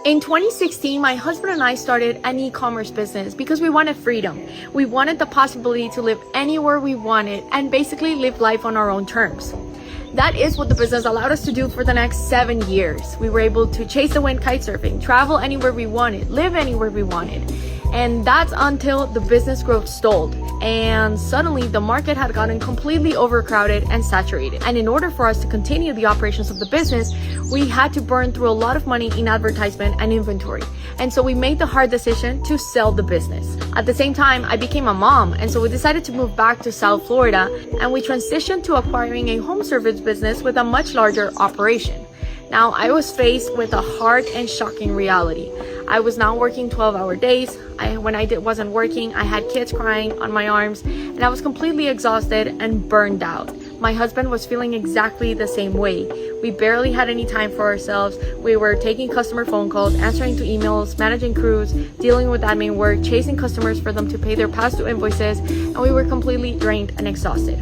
In 2016, my husband and I started an e-commerce business because we wanted freedom. We wanted the possibility to live anywhere we wanted and basically live life on our own terms. That is what the business allowed us to do for the next 7 years. We were able to chase the wind kite surfing, travel anywhere we wanted, live anywhere we wanted. And that's until the business growth stalled. And suddenly the market had gotten completely overcrowded and saturated. And in order for us to continue the operations of the business, we had to burn through a lot of money in advertisement and inventory. And so we made the hard decision to sell the business. At the same time, I became a mom. And so we decided to move back to South Florida, and we transitioned to acquiring a home service business with a much larger operation. Now, I was faced with a hard and shocking reality. I was now working 12-hour days. When I wasn't working, I had kids crying on my arms, and I was completely exhausted and burned out. My husband was feeling exactly the same way. We barely had any time for ourselves. We were taking customer phone calls, answering to emails, managing crews, dealing with admin work, chasing customers for them to pay their past due invoices, and we were completely drained and exhausted.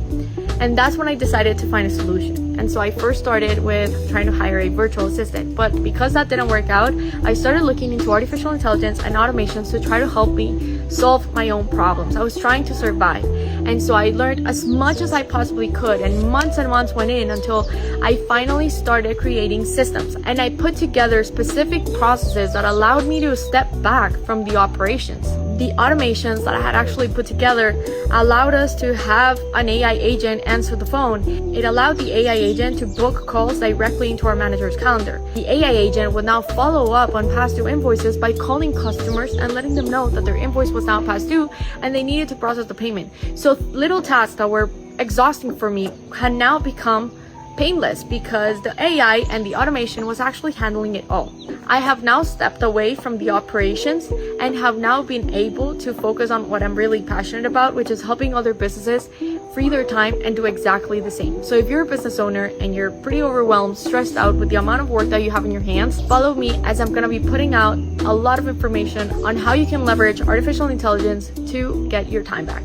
And that's when I decided to find a solution. And so I first started with trying to hire a virtual assistant. But because that didn't work out, I started looking into artificial intelligence and automations to try to help me solve my own problems. I was trying to survive. And so I learned as much as I possibly could, and months went in until I finally started creating systems. And I put together specific processes that allowed me to step back from the operations. The automations that I had actually put together allowed us to have an AI agent answer the phone. It allowed the AI agent to book calls directly into our manager's calendar. The AI agent would now follow up on past due invoices by calling customers and letting them know that their invoice was now past due and they needed to process the payment. So little tasks that were exhausting for me had now become painless because the AI and the automation was actually handling it all. I have now stepped away from the operations and have now been able to focus on what I'm really passionate about, which is helping other businesses free their time and do exactly the same. So if you're a business owner and you're pretty overwhelmed, stressed out with the amount of work that you have in your hands, follow me as I'm gonna be putting out a lot of information on how you can leverage artificial intelligence to get your time back.